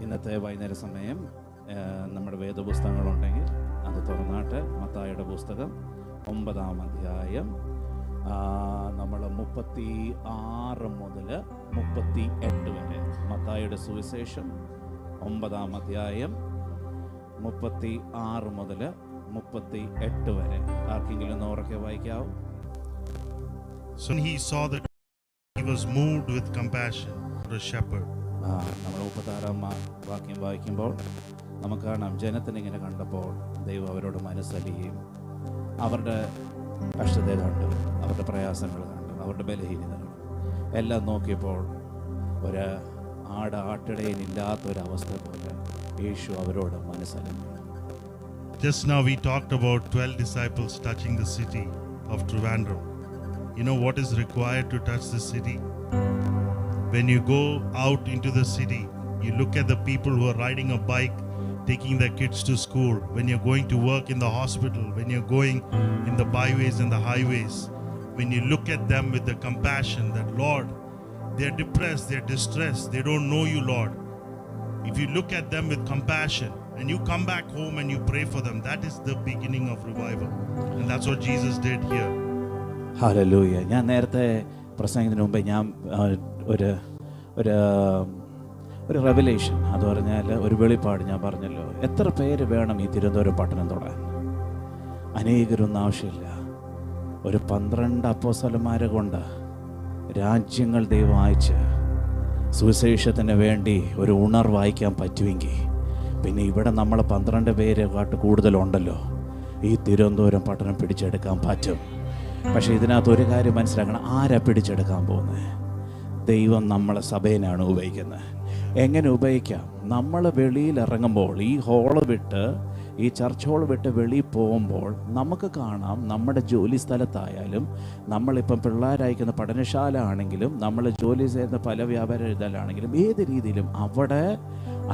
ഇന്നത്തെ വൈകുന്നേര സമയം നമ്മുടെ വേദപുസ്തകങ്ങളുണ്ടെങ്കിൽ അത് തുറന്നാട്ട് മത്തായിയുടെ പുസ്തകം 9-ാം അധ്യായം നമ്മൾ 36 മുതൽ 38 വരെ. മത്തായിയുടെ സുവിശേഷം 9-ാം അധ്യായം 36 മുതൽ 38 വരെ. ആർക്കെങ്കിലും നോറൊക്കെ വായിക്കാവും? So he saw that he was moved with compassion for a shepherd. നമ്മൾ 36-ാം വാക്യം വായിക്കുമ്പോൾ നമുക്ക് കാണാം, ജനത്തിനിങ്ങനെ കണ്ടപ്പോൾ ദൈവം അവരോട് മനസ്സലിയും അവരുടെ കഷ്ടത കണ്ടു, അവരുടെ പ്രയാസങ്ങൾ കണ്ടു, അവരുടെ ബലഹീനതകൾ എല്ലാം നോക്കിയപ്പോൾ ഒരു ആട്ടിടയനില്ലാത്തൊരവസ്ഥ പോലെ യേശു അവരോട് മനസ്സലിഞ്ഞു. Just now we talked about 12 disciples touching the city of Trivandrum. You know what is required to touch the city? When you go out into the city, you look at the people who are riding a bike, taking their kids to school, when you're going to work in the hospital, when you're going in the byways and the highways, when you look at them with the compassion that, Lord, they're depressed, they're distressed, they don't know you, Lord. If you look at them with compassion and you come back home and you pray for them, that is the beginning of revival. And that's what Jesus did here. Hallelujah. ഞാൻ നേരത്തെ പ്രസംഗത്തിന് മുമ്പേ ഞാൻ ഒരു revelation, അത് പറഞ്ഞാൽ ഒരു വെളിപ്പാട് ഞാൻ പറഞ്ഞല്ലോ. എത്ര പേര് വേണം ഈ തിരുവനന്തപുരം പട്ടണം തൊടാൻ? അനേകരൊന്നും ആവശ്യമില്ല. ഒരു 12 അപ്പോസ്തലന്മാരെ കൊണ്ട് രാജ്യങ്ങൾ ദൈവം അയച്ച് സുവിശേഷത്തിന് വേണ്ടി ഒരു ഉണർവ് അയക്കാൻ പറ്റുമെങ്കിൽ പിന്നെ ഇവിടെ നമ്മൾ 12 പേരെക്കാട്ട് കൂടുതലുണ്ടല്ലോ. ഈ തിരുവനന്തപുരം പട്ടണം പിടിച്ചെടുക്കാൻ പറ്റും. പക്ഷേ ഇതിനകത്ത് ഒരു കാര്യം മനസ്സിലാക്കണം, ആരാ പിടിച്ചെടുക്കാൻ പോകുന്നത്? ദൈവം നമ്മളെ സഭേനാണ് ഉപയോഗിക്കുന്നത്. എങ്ങനെ ഉപയോഗിക്കാം? നമ്മൾ വെളിയിൽ ഇറങ്ങുമ്പോൾ, ഈ ഹോള് വിട്ട്, ഈ ചർച്ച് ഹോൾ വിട്ട് വെളിയിൽ പോകുമ്പോൾ നമുക്ക് കാണാം, നമ്മുടെ ജോലി സ്ഥലത്തായാലും, നമ്മളിപ്പം പിള്ളേരയക്കുന്ന പഠനശാല ആണെങ്കിലും, നമ്മൾ ജോലി ചെയ്യുന്ന പല വ്യാപാര ഇതാണെങ്കിലും, ഏത് രീതിയിലും അവിടെ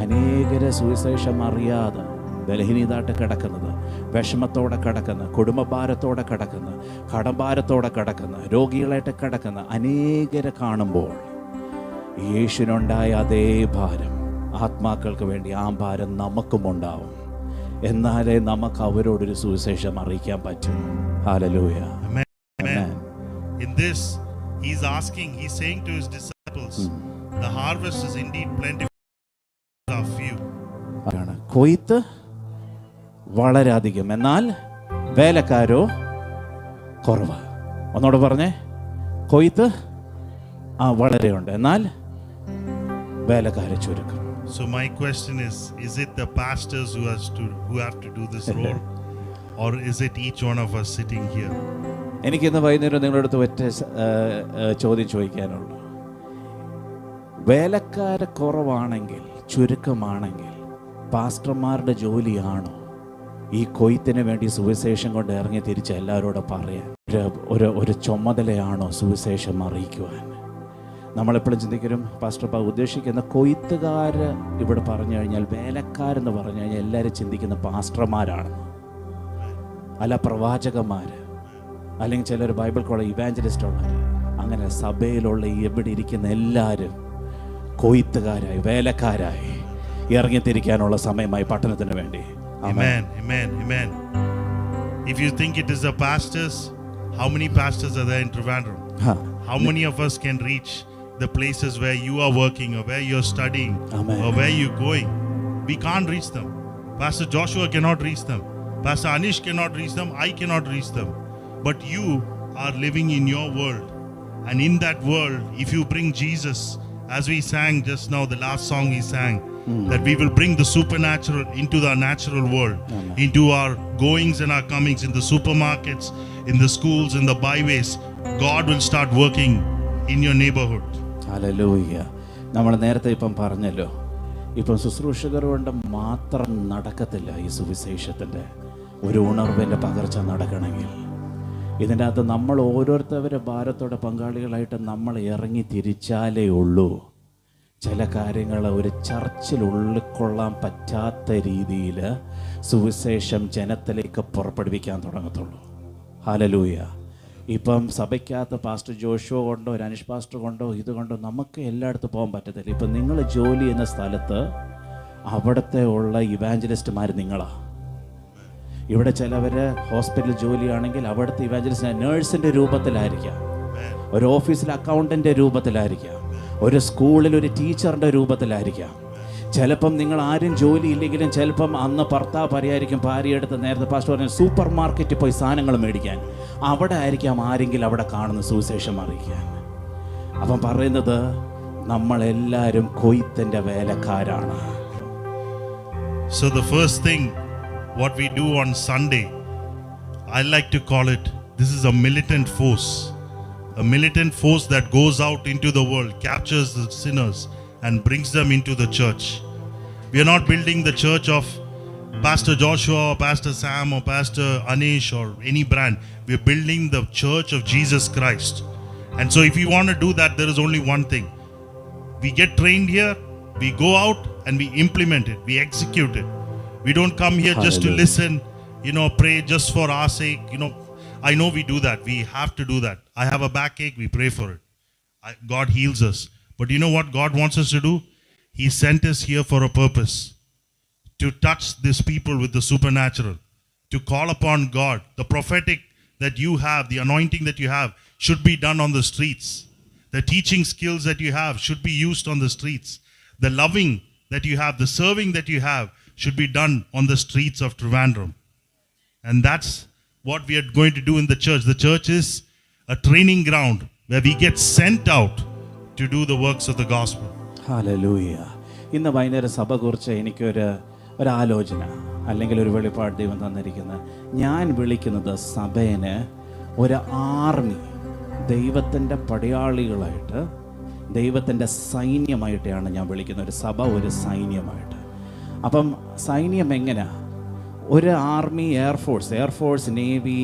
അനേകരെ സുവിശേഷം അറിയാതെ ബലഹീനതായിട്ട് കിടക്കുന്നത്, വിഷമത്തോടെ കിടക്കുന്ന, കുടുംബഭാരത്തോടെ കിടക്കുന്ന, കടഭാരത്തോടെ കിടക്കുന്ന, രോഗികളായിട്ട് കിടക്കുന്ന അനേകരെ കാണുമ്പോൾ യേശുവിനുണ്ടായ അതേ ഭാരം ആത്മാക്കൾക്ക് വേണ്ടി ആ ഭാരം നമുക്കും ഉണ്ടാവും. എന്നാലേ നമുക്ക് അവരോടൊരു സുവിശേഷം അറിയിക്കാൻ പറ്റും. Hallelujah. Amen. Amen. In this, he's saying to his disciples, the harvest is indeed plentiful, are few. കൊയ്ത്ത് വളരെ അധികം, എന്നാൽ വേലക്കാരോ കുറവ്. ഒന്നോട് പറഞ്ഞേ, കൊയ്ത്ത് വളരെയുണ്ട്, എന്നാൽ വേലക്കാരെ ചുരുക്കം. So my question is it the pastors who have to do this role, or is it each one of us sitting here? എനിക്കിന്ന് വൈകുന്നേരം നിങ്ങളുടെ അടുത്ത് ഒറ്റ ചോദ്യം ചോദിക്കാനുള്ളൂ. വേലക്കാരെ കുറവാണെങ്കിൽ, ചുരുക്കമാണെങ്കിൽ, പാസ്റ്റർമാരുടെ ജോലിയാണോ ഈ കൊയ്ത്തിന് വേണ്ടി സുവിശേഷം കൊണ്ട് ഇറങ്ങി തിരിച്ച് എല്ലാവരോടും പറയാൻ? ഒരു ചുമതലയാണോ സുവിശേഷം അറിയിക്കുവാൻ? നമ്മളെപ്പോഴും ചിന്തിക്കലും പാസ്റ്റർ ഉദ്ദേശിക്കുന്ന കൊയ്ത്തുകാർ ഇവിടെ പറഞ്ഞു കഴിഞ്ഞാൽ, വേലക്കാരെന്ന് പറഞ്ഞു കഴിഞ്ഞാൽ എല്ലാവരും ചിന്തിക്കുന്ന പാസ്റ്റർമാരാണെന്ന്, അല്ല പ്രവാചകന്മാർ, അല്ലെങ്കിൽ ചിലർ ബൈബിൾ കോളേജ് ഇവാഞ്ചലിസ്റ്റ് ഉള്ളവർ. അങ്ങനെ സഭയിലുള്ള എവിടെ ഇരിക്കുന്ന എല്ലാവരും കൊയ്ത്തുകാരായി, വേലക്കാരായി ഇറങ്ങിത്തിരിക്കാനുള്ള സമയമായി പട്ടണത്തിന് വേണ്ടി. Amen, amen, amen. If you think it is the pastors, how many pastors are there in Trivandrum? How many of us can reach the places where you are working, or where you're studying, Amen, or where you're going? We can't reach them. Pastor Joshua cannot reach them. Pastor Anish cannot reach them. I cannot reach them. But you are living in your world. And in that world, if you bring Jesus, as we sang just now, the last song we sang, that we will bring the supernatural into the natural world. Amen. Into our goings and our comings, in the supermarkets, in the schools, in the byways. God will start working in your neighborhood. Hallelujah. നമ്മൾ നേരത്തെ ഇപ്പം പറഞ്ഞല്ലോ, ഇപ്പം ശുശ്രൂഷകർ കൊണ്ട് മാത്രം നടക്കത്തില്ല ഈ സുവിശേഷത്തിൻ്റെ ഒരു ഉണർവിൻ്റെ പകർച്ച നടക്കണമെങ്കിൽ. ഇതിൻ്റെ അകത്ത് നമ്മൾ ഓരോരുത്തരുടെ ഭാരത്തോടെ പങ്കാളികളായിട്ട് നമ്മൾ ഇറങ്ങി തിരിച്ചാലേ ഉള്ളൂ ചില കാര്യങ്ങൾ ഒരു ചർച്ചിൽ ഉൾക്കൊള്ളാൻ പറ്റാത്ത രീതിയിൽ സുവിശേഷം ജനത്തിലേക്ക് പുറപ്പെടുവിക്കാൻ തുടങ്ങത്തുള്ളൂ. ഹല്ലേലൂയ. ഇപ്പം സഭയ്ക്കകത്ത് പാസ്റ്റർ ജോഷുവോ കൊണ്ടോ ഒരു അനിഷ് പാസ്റ്റർ കൊണ്ടോ ഇത് കൊണ്ടോ നമുക്ക് എല്ലായിടത്തും പോകാൻ പറ്റത്തില്ല. ഇപ്പം നിങ്ങൾ ജോലി ചെയ്യുന്ന സ്ഥലത്ത് അവിടുത്തെ ഉള്ള ഇവാഞ്ചലിസ്റ്റുമാർ നിങ്ങളാണ്. ഇവിടെ ചിലവർ ഹോസ്പിറ്റൽ ജോലിയാണെങ്കിൽ അവിടുത്തെ ഇവാഞ്ചലിസ്റ്റ് നേഴ്സിൻ്റെ രൂപത്തിലായിരിക്കാം, ഒരു ഓഫീസിൽ അക്കൗണ്ടൻ്റെ രൂപത്തിലായിരിക്കാം, ഒരു സ്കൂളിൽ ഒരു ടീച്ചറിൻ്റെ രൂപത്തിലായിരിക്കാം. ചിലപ്പം നിങ്ങൾ ആരും ജോലി ഇല്ലെങ്കിലും ചിലപ്പം അന്ന് ഭർത്താവ് പറയായിരിക്കും ഭാര്യയെടുത്ത് നേരത്തെ പാസ്റ്റർ പറഞ്ഞ സൂപ്പർ മാർക്കറ്റിൽ പോയി സാധനങ്ങൾ മേടിക്കാൻ, അവിടെ ആയിരിക്കാം ആരെങ്കിലും അവിടെ കാണുന്ന സുവിശേഷം അറിയിക്കാൻ. അപ്പം പറയുന്നത് നമ്മളെല്ലാവരും കൊയ്ത്തിൻ്റെ വേലക്കാരാണ്. So the first thing what we do on Sunday, I like to call it, this is a militant force. A militant force that goes out into the world, captures the sinners and brings them into the church. We are not building the church of Pastor Joshua or Pastor Sam or Pastor Anish or any brand. We are building the church of Jesus Christ. And so if you want to do that, there is only one thing. We get trained here, we go out and we implement it, we execute it. We don't come here just to listen, pray just for our sake. I know we do that. We have to do that. I have a backache, we pray for it. God heals us. But you know what God wants us to do? He sent us here for a purpose. To touch these people with the supernatural. To call upon God. The prophetic that you have, the anointing that you have, should be done on the streets. The teaching skills that you have should be used on the streets. The loving that you have, the serving that you have, should be done on the streets of Trivandrum. And that's what we are going to do in the church. The church is a training ground where we get sent out to do the works of the gospel. Hallelujah. ഇന്ന് വൈകുന്നേരം സഭ കുറിച്ച് എനിക്കൊരു ആലോചന അല്ലെങ്കിൽ ഒരു വെളിപ്പാട് ദൈവം തന്നിരിക്കുന്നത്, ഞാൻ വിളിക്കുന്നത് സഭേനെ ഒരു ആർമി, ദൈവത്തിൻ്റെ പടയാളികളായിട്ട്, ദൈവത്തിൻ്റെ സൈന്യമായിട്ടാണ് ഞാൻ വിളിക്കുന്നത്. ഒരു സഭ ഒരു സൈന്യമായിട്ട്. അപ്പം സൈന്യം എങ്ങനെ? ഒരു ആർമി, എയർഫോഴ്സ്, നേവി,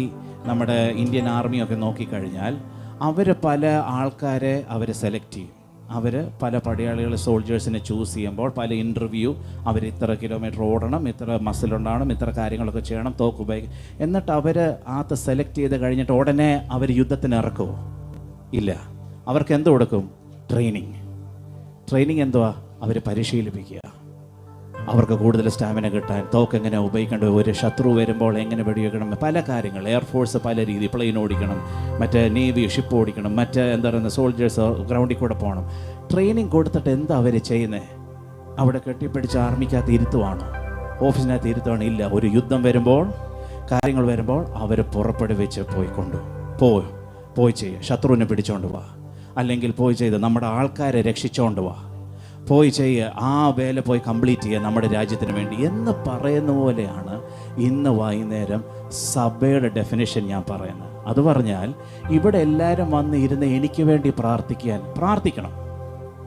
നമ്മുടെ ഇന്ത്യൻ ആർമിയൊക്കെ നോക്കിക്കഴിഞ്ഞാൽ അവർ പല ആൾക്കാരെ അവർ സെലക്ട് ചെയ്യും. അവർ പല പടയാളികൾ സോൾജേഴ്സിനെ ചൂസ് ചെയ്യുമ്പോൾ പല ഇൻ്റർവ്യൂ, അവർ ഇത്ര കിലോമീറ്റർ ഓടണം, ഇത്ര മസിലുണ്ടാവണം, ഇത്ര കാര്യങ്ങളൊക്കെ ചെയ്യണം, തോക്ക് ഉപയോഗിക്കും. എന്നിട്ട് അവർ ആത്ത് സെലക്ട് ചെയ്ത് കഴിഞ്ഞിട്ട് ഉടനെ അവർ യുദ്ധത്തിന് ഇറക്കുമോ? ഇല്ല. അവർക്ക് എന്ത് കൊടുക്കും? ട്രെയിനിങ് എന്തുവാ? അവർ പരിശീലിപ്പിക്കുക. അവർക്ക് കൂടുതൽ സ്റ്റാമിന കിട്ടാൻ, തോക്ക് എങ്ങനെ ഉപയോഗിക്കേണ്ടത്, ഒരു ശത്രു വരുമ്പോൾ എങ്ങനെ വെടിവെക്കണം, പല കാര്യങ്ങൾ. എയർഫോഴ്സ് പല രീതി, പ്ലെയിൻ ഓടിക്കണം, മറ്റേ നേവി ഷിപ്പ് ഓടിക്കണം, എന്താ പറയുന്നത് സോൾജേഴ്സ് ഗ്രൗണ്ടിൽ കൂടെ പോകണം. ട്രെയിനിങ് കൊടുത്തിട്ട് എന്താ അവർ ചെയ്യുന്നത്? അവിടെ കെട്ടിപ്പിടിച്ച് ആർമിക്കകത്ത് ഇരുത്തുവാണോ? ഓഫീസിനകത്ത് ഇരുത്തുവാണോ? ഇല്ല. ഒരു യുദ്ധം വരുമ്പോൾ, കാര്യങ്ങൾ വരുമ്പോൾ അവർ പുറപ്പെടുവിച്ച് പോയി ചെയ്യുക. ശത്രുവിനെ പിടിച്ചോണ്ട് വാ, അല്ലെങ്കിൽ പോയി ചെയ്ത് നമ്മുടെ ആൾക്കാരെ രക്ഷിച്ചോണ്ട് വാ, പോയി ചെയ്യുക, ആ വേല പോയി കംപ്ലീറ്റ് ചെയ്യുക നമ്മുടെ രാജ്യത്തിന് വേണ്ടി എന്ന് പറയുന്ന പോലെയാണ് ഇന്ന് വൈകുന്നേരം സഭയുടെ ഡെഫിനിഷൻ ഞാൻ പറയുന്നത്. അത് പറഞ്ഞാൽ ഇവിടെ എല്ലാവരും വന്ന് ഇരുന്ന് എനിക്ക് വേണ്ടി പ്രാർത്ഥിക്കണം.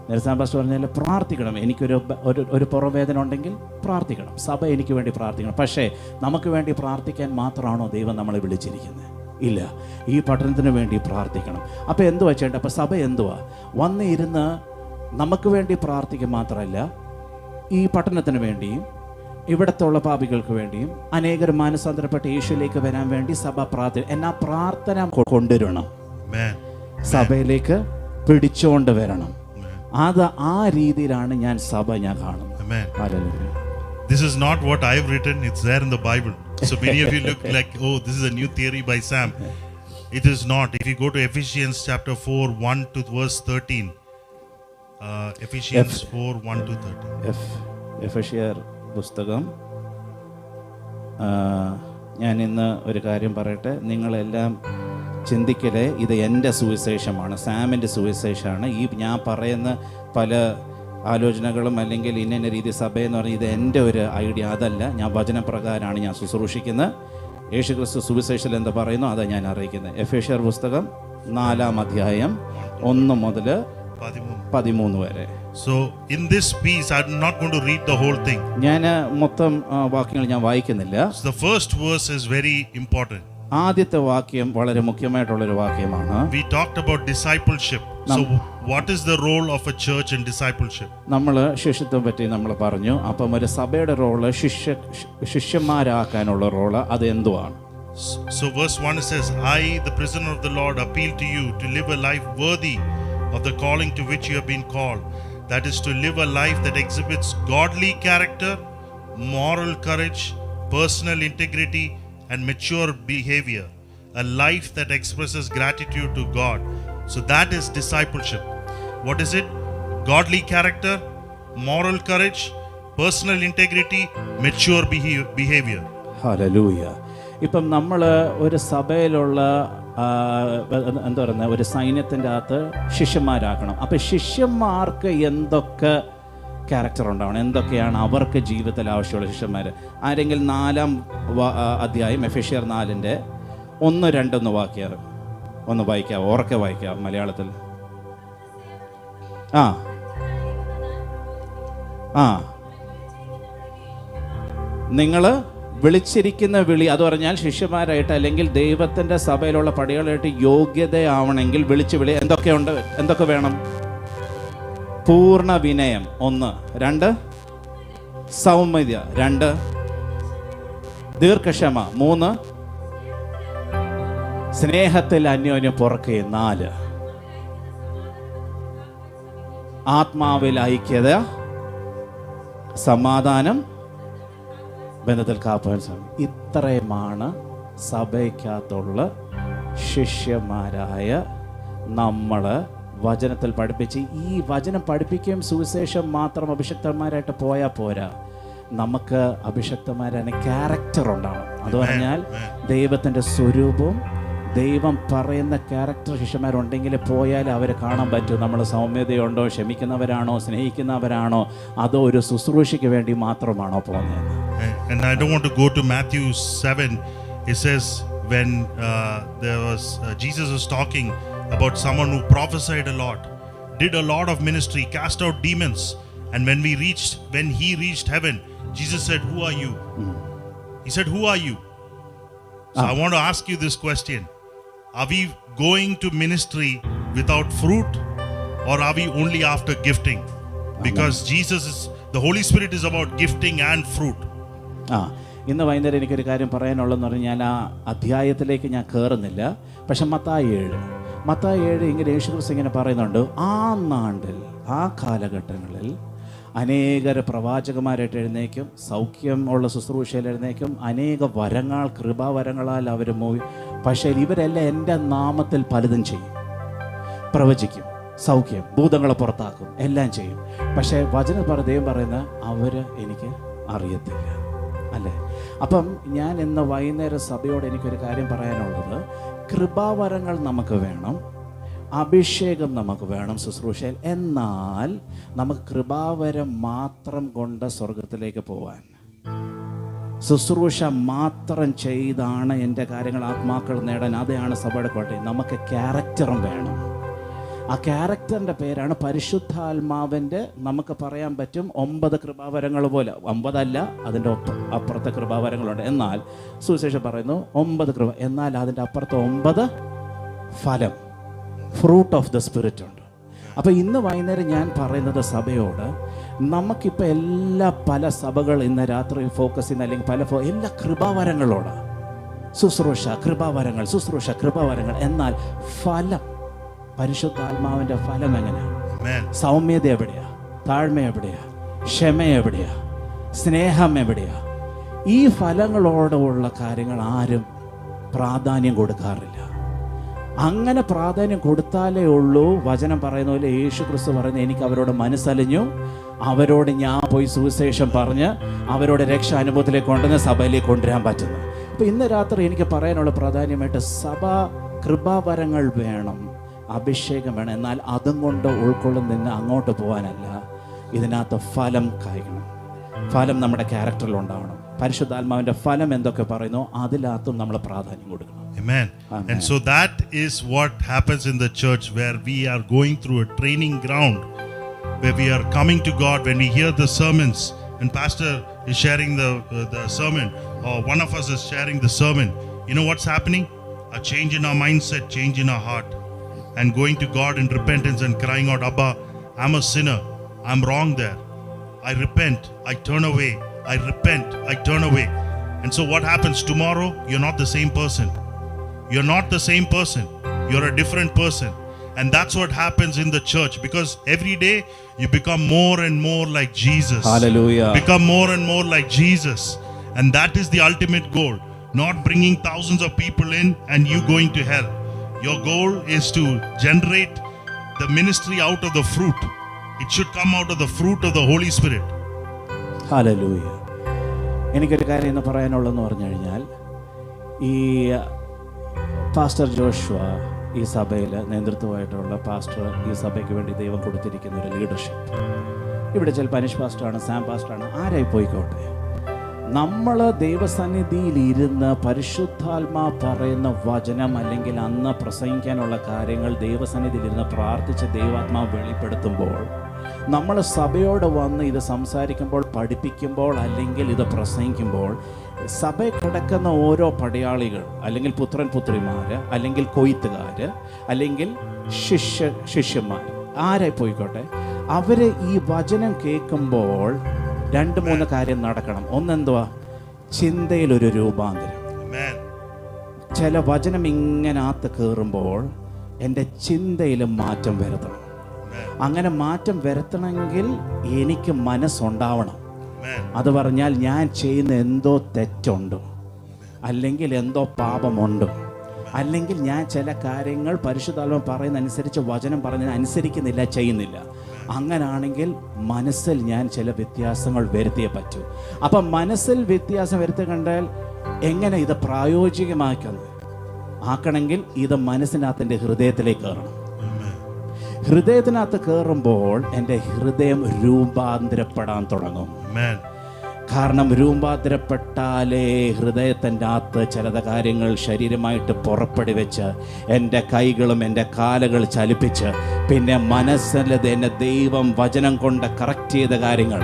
നെൽസൺ പാസ്റ്റർ പറഞ്ഞാൽ പ്രാർത്ഥിക്കണം. എനിക്കൊരു പുറവേദന ഉണ്ടെങ്കിൽ പ്രാർത്ഥിക്കണം. സഭ എനിക്ക് വേണ്ടി പ്രാർത്ഥിക്കണം. പക്ഷേ നമുക്ക് വേണ്ടി പ്രാർത്ഥിക്കാൻ മാത്രമാണോ ദൈവം നമ്മളെ വിളിച്ചിരിക്കുന്നത്? ഇല്ല. ഈ പഠനത്തിന് വേണ്ടി പ്രാർത്ഥിക്കണം. അപ്പോൾ എന്തുവാ ചെയ്യേണ്ടത്? അപ്പോൾ സഭ എന്തുവാ? വന്ന് ഇരുന്ന് നമുക്ക് വേണ്ടി പ്രാർത്ഥിക്കുക മാത്രമല്ല, ഈ പഠനത്തിന് വേണ്ടിയും ഇവിടത്തുള്ള പാപികൾക്ക് വേണ്ടിയും അനേകർ മാനസാന്തരപ്പെട്ട് യേശുവിലേക്ക് വരാൻ വേണ്ടി സഭ പ്രാർത്ഥന കൊണ്ടുവരണം. സഭയിലേക്ക് പിടിച്ചുകൊണ്ട് വരണം. അത് ആ രീതിയിലാണ് ഞാൻ കാണുന്നത്. This is not what I've written, it's there in the Bible. So many of you look like, oh, this is a new theory by Sam. It is not. If you go to Ephesians chapter 4, 1 to verse 13. Ephesians 4, 1 to 13. എഫെഷ്യർ പുസ്തകം. ഞാൻ ഇന്ന് ഒരു കാര്യം പറയട്ടെ. നിങ്ങളെല്ലാം ചിന്തിക്കലേ, ഇത് എൻ്റെ സുവിശേഷമാണ്, സാമിൻ്റെ സുവിശേഷമാണ്. ഈ ഞാൻ പറയുന്ന പല ആലോചനകളും അല്ലെങ്കിൽ ഇന്ന രീതി സഭയെന്ന് പറഞ്ഞാൽ ഇത് എൻ്റെ ഒരു ഐഡിയ അതല്ല. ഞാൻ വചനപ്രകാരമാണ് ഞാൻ ശുശ്രൂഷിക്കുന്നത്. യേശുക്രിസ്തു സുവിശേഷത്തിൽ എന്താ പറയുന്നു അതാണ് ഞാൻ അറിയിക്കുന്നത്. എഫെഷ്യർ പുസ്തകം 4-ാം അധ്യായം 1 മുതൽ 13 വരെ. So in this piece I'm not going to read the whole thing. ഞാൻ മൊത്തം വാക്യങ്ങൾ ഞാൻ വായിക്കുന്നില്ല. So the first verse is very important. ആദ്യത്തെ വാക്യം വളരെ മുഖ്യമായിട്ടുള്ളൊരു വാക്യമാണ്. We talked about discipleship. So what is the role of a church in discipleship? നമ്മൾ ശിഷ്യത്വം പറ്റി നമ്മൾ പറഞ്ഞു. അപ്പം ഒരു സഭയുടെ റോള് ശിഷ്യന്മാരാക്കാനുള്ള റോള് അത് എന്തുവാണ്? So verse 1 says, I, the prisoner of the Lord, appeal to you to live a life worthy of the calling to which you have been called, That is to live a life that exhibits godly character, moral courage, personal integrity, and mature behavior. A life that expresses gratitude to God. So that is discipleship. What is it? Godly character, moral courage, personal integrity, mature behavior. Hallelujah. ഇപ്പം നമ്മൾ ഒരു സഭയിലുള്ള എന്താ പറയുന്നത്, ഒരു സൈന്യത്തിൻ്റെ അകത്ത് ശിഷ്യന്മാരാക്കണം. അപ്പം ശിഷ്യന്മാർക്ക് എന്തൊക്കെ ക്യാരക്ടർ ഉണ്ടാവണം, എന്തൊക്കെയാണ് അവർക്ക് ജീവിതത്തിൽ ആവശ്യമുള്ള ശിഷ്യന്മാർ? ആരെങ്കിലും 4-ാം അധ്യായം എഫെസ്യർ 4-ന്റെ 1-2 വാക്യം ഒന്ന് വായിക്കാം, ഓർക്കെ വായിക്കാം മലയാളത്തിൽ. നിങ്ങൾ വിളിച്ചിരിക്കുന്ന വിളി, അത് പറഞ്ഞാൽ ശിഷ്യന്മാരായിട്ട് അല്ലെങ്കിൽ ദൈവത്തിൻ്റെ സഭയിലുള്ള പടികളായിട്ട് യോഗ്യതയാവണമെങ്കിൽ വിളിച്ച് വിളി എന്തൊക്കെ വേണം? പൂർണ്ണ വിനയം 1, 2 സൗമ്യത, 2 ദീർഘക്ഷമ, 3 സ്നേഹത്തിൽ അന്യോന്യം പൊറുക്കുകയും, 4 ആത്മാവിൽ ഐക്യത, സമാധാനം, ബന്ധത്തിൽ കാപ്പാൻ ശ്രമം. ഇത്രയുമാണ് സഭയ്ക്കകത്തുള്ള ശിഷ്യന്മാരായ നമ്മൾ വചനത്തിൽ പഠിപ്പിച്ച്. ഈ വചനം പഠിപ്പിക്കുകയും സുവിശേഷം മാത്രം അഭിഷക്തന്മാരായിട്ട് പോയാൽ പോരാ, നമുക്ക് അഭിഷക്തന്മാരായ ക്യാരക്ടർ ഉണ്ടാവണം. അത് പറഞ്ഞാൽ ദൈവത്തിൻ്റെ സ്വരൂപവും ദൈവം പറയുന്ന ക്യാരക്ടർ ശിഷ്യന്മാരുണ്ടെങ്കിൽ പോയാൽ അവർ കാണാൻ പറ്റും നമ്മൾ സൗമ്യതയുണ്ടോ, ക്ഷമിക്കുന്നവരാണോ, സ്നേഹിക്കുന്നവരാണോ, അതോ ഒരു ശുശ്രൂഷയ്ക്ക് വേണ്ടി മാത്രമാണോ പോകുന്നത്. And I don't want to go to Matthew 7. It says when Jesus was talking about someone who prophesied a lot, did a lot of ministry, cast out demons, and when he reached heaven, Jesus said, "Who are you?" He said, "Who are you?" So I want to ask you this question. Are we going to ministry without fruit, or are we only after gifting? Because the Holy Spirit is about gifting and fruit. ഇന്ന് വൈകുന്നേരം എനിക്കൊരു കാര്യം പറയാനുള്ളതെന്ന് പറഞ്ഞാൽ ആ അധ്യായത്തിലേക്ക് ഞാൻ കയറുന്നില്ല. പക്ഷെ മത്തായി 7 ഇങ്ങനെ യേശുക്രിസ്തു ഇങ്ങനെ പറയുന്നുണ്ട്, ആ നാണ്ടിൽ, ആ കാലഘട്ടങ്ങളിൽ അനേകർ പ്രവാചകന്മാരായിട്ട് എഴുന്നേക്കും, സൗഖ്യമുള്ള ശുശ്രൂഷയിൽ എഴുന്നേക്കും, അനേക വരങ്ങൾ, കൃപാവരങ്ങളാൽ അവർ പക്ഷേ ഇവരെല്ലാം എൻ്റെ നാമത്തിൽ പലതും ചെയ്യും, പ്രവചിക്കും, സൗഖ്യം, ഭൂതങ്ങളെ പുറത്താക്കും, എല്ലാം ചെയ്യും. പക്ഷേ ദൈവം പറയുന്ന അവർ എനിക്ക് അറിയത്തില്ല, അല്ലേ? അപ്പം ഞാൻ ഇന്ന് വൈകുന്നേരം സഭയോട് എനിക്കൊരു കാര്യം പറയാനുള്ളത്, കൃപാവരങ്ങൾ നമുക്ക് വേണം, അഭിഷേകം നമുക്ക് വേണം ശുശ്രൂഷയിൽ. എന്നാൽ നമുക്ക് കൃപാവരം മാത്രം കൊണ്ട് സ്വർഗത്തിലേക്ക് പോവാൻ, ശുശ്രൂഷ മാത്രം ചെയ്താണ് എൻ്റെ കാര്യങ്ങൾ ആത്മാക്കൾ നേടാൻ, അതാണ് സഭയുടെ കോട്ടയം. നമുക്ക് ക്യാരക്ടറും വേണം. ആ ക്യാരക്ടറിൻ്റെ പേരാണ് പരിശുദ്ധാത്മാവിൻ്റെ, നമുക്ക് പറയാൻ പറ്റും 9 കൃപാവരങ്ങൾ പോലെ. 9 അല്ല, അതിൻ്റെ അപ്പുറത്തെ കൃപാവരങ്ങളുണ്ട്. എന്നാൽ സുവിശേഷം പറയുന്നു 9 കൃപ, എന്നാൽ അതിൻ്റെ അപ്പുറത്ത് 9 ഫലം, ഫ്രൂട്ട് ഓഫ് ദ സ്പിരിറ്റ് ഉണ്ട്. അപ്പോൾ ഇന്ന് വൈകുന്നേരം ഞാൻ പറയുന്നത് സഭയോട്, നമുക്കിപ്പോൾ പല സഭകൾ ഇന്ന് രാത്രി ഫോക്കസ് ചെയ്യുന്ന അല്ലെങ്കിൽ എല്ലാ കൃപാവരങ്ങളോട്, ശുശ്രൂഷ കൃപാവരങ്ങൾ, ശുശ്രൂഷ കൃപാവരങ്ങൾ. എന്നാൽ ഫലം, പരിശുദ്ധാത്മാവിൻ്റെ ഫലം എങ്ങനെയാണ്? സൗമ്യത എവിടെയാ? താഴ്മ എവിടെയാ? ക്ഷമ എവിടെയാ? സ്നേഹം എവിടെയാ? ഈ ഫലങ്ങളോടുള്ള കാര്യങ്ങൾ ആരും പ്രാധാന്യം കൊടുക്കാറില്ല. അങ്ങനെ പ്രാധാന്യം കൊടുത്താലേ ഉള്ളൂ, വചനം പറയുന്ന പോലെ യേശു ക്രിസ്തു പറയുന്നത്, എനിക്ക് അവരോട് മനസ്സലിഞ്ഞു, അവരോട് ഞാൻ പോയി സുവിശേഷം പറഞ്ഞ് അവരോട് രക്ഷ അനുഭവത്തിലേക്ക് കൊണ്ടുവന്ന് സഭയിലേക്ക് കൊണ്ടുവരാൻ പറ്റുന്നു. അപ്പോൾ ഇന്ന് രാത്രി എനിക്ക് പറയാനുള്ള പ്രാധാന്യമായിട്ട്, സഭ കൃപാവരങ്ങൾ വേണം, അഭിഷേകം വേണം. എന്നാൽ അതും കൊണ്ട് ഉൾക്കൊള്ളുന്ന അങ്ങോട്ട് പോകാനല്ല, ഇതിനകത്ത് ഫലം കായ്ക്കണം. ഫലം നമ്മുടെ ക്യാരക്ടറിൽ ഉണ്ടാവണം. പരിശുദ്ധാത്മാവിൻ്റെ ഫലം എന്തൊക്കെ പറയുന്നു അതിനകത്തും നമ്മൾ പ്രാധാന്യം കൊടുക്കണം. Amen. And so that is what happens in the church, where we are going through a training ground, where we are coming to God. When we hear the sermons, when pastor is sharing the sermon, or one of us is sharing the sermon, you know what's happening? A change in our mindset, change in our heart, and going to God in repentance and crying out, Abba, I'm a sinner, I'm wrong there, I repent, I turn away, I repent, I turn away. And so what happens tomorrow? You're not the same person. You're not the same person. You're a different person. And that's what happens in the church, because every day you become more and more like Jesus. Hallelujah. Become more and more like Jesus. And that is the ultimate goal. Not bringing thousands of people in and you going to hell. Your goal is to generate the ministry out of the fruit. It should come out of the fruit of the Holy Spirit. Hallelujah. എനിക്കൊരു കാര്യം ഇന്ന് പറയാനുള്ളതെന്ന് പറഞ്ഞു കഴിഞ്ഞാൽ, ഈ pastor Joshua ഈ സഭയിൽ നേതൃത്വമായിട്ടുള്ള pastor, ഈ സഭയ്ക്ക് വേണ്ടി ദൈവം കൊടുത്തിരിക്കുന്ന ഒരു ലീഡർഷിപ്പ്, ഇവിടെ ചിലപ്പോൾ അനീഷ് പാസ്റ്ററാണ്, സാം പാസ്റ്ററാണ്, ആരായി പോയിക്കോട്ടെ, നമ്മൾ ദൈവസന്നിധിയിൽ ഇരുന്ന് പരിശുദ്ധാത്മാ പറയുന്ന വചനം അല്ലെങ്കിൽ അന്ന് പ്രസംഗിക്കാനുള്ള കാര്യങ്ങൾ ദൈവസന്നിധിയിൽ ഇരുന്ന് പ്രാർത്ഥിച്ച് ദൈവാത്മാവ് വെളിപ്പെടുത്തുമ്പോൾ, നമ്മൾ സഭയോട് വന്ന് ഇത് സംസാരിക്കുമ്പോൾ, പഠിപ്പിക്കുമ്പോൾ, അല്ലെങ്കിൽ ഇത് പ്രസംഗിക്കുമ്പോൾ, സഭയിൽ കിടക്കുന്ന ഓരോ പടയാളികൾ അല്ലെങ്കിൽ പുത്രൻ പുത്രിമാർ അല്ലെങ്കിൽ കൊയ്ത്തുകാർ അല്ലെങ്കിൽ ശിഷ്യന്മാർ ആരായി പോയിക്കോട്ടെ, അവർ ഈ വചനം കേൾക്കുമ്പോൾ 2-3 കാര്യം നടക്കണം. ഒന്നെന്തുവാ? ചിന്തയിലൊരു രൂപാന്തരം. ചില വചനം ഇങ്ങനെ അകത്ത് കയറുമ്പോൾ എൻ്റെ ചിന്തയിൽ മാറ്റം വരുത്തണം. അങ്ങനെ മാറ്റം വരുത്തണമെങ്കിൽ എനിക്ക് മനസ്സുണ്ടാവണം. അത് പറഞ്ഞാൽ ഞാൻ ചെയ്യുന്ന എന്തോ തെറ്റുണ്ടോ, അല്ലെങ്കിൽ എന്തോ പാപമുണ്ടോ, അല്ലെങ്കിൽ ഞാൻ ചില കാര്യങ്ങൾ പരിശുദ്ധാത്മാ പറയുന്ന അനുസരിച്ച് വചനം പറയുന്നതിന് അനുസരിക്കുന്നില്ല, ചെയ്യുന്നില്ല. അങ്ങനാണെങ്കിൽ മനസ്സിൽ ഞാൻ ചില വ്യത്യാസങ്ങൾ വരുത്തിയേ പറ്റൂ. അപ്പം മനസ്സിൽ വ്യത്യാസം വരുത്തി കണ്ടാൽ എങ്ങനെ ഇത് പ്രായോഗികമാക്കണമെങ്കിൽ ഇത് മനസ്സിനകത്ത് എൻ്റെ ഹൃദയത്തിലേക്ക് കയറണം. ഹൃദയത്തിനകത്ത് കയറുമ്പോൾ എൻ്റെ ഹൃദയം രൂപാന്തരപ്പെടാൻ തുടങ്ങും. കാരണം രൂപാന്തരപ്പെട്ടാലേ ഹൃദയത്തിൻ്റെ അകത്ത് ചില കാര്യങ്ങൾ ശരീരമായിട്ട് പുറപ്പെടു വെച്ച് എൻ്റെ കൈകളും എൻ്റെ കാലുകൾ ചലിപ്പിച്ച് പിന്നെ മനസ്സിൽ എന്നെ ദൈവം വചനം കൊണ്ട് കറക്റ്റ് ചെയ്ത കാര്യങ്ങൾ,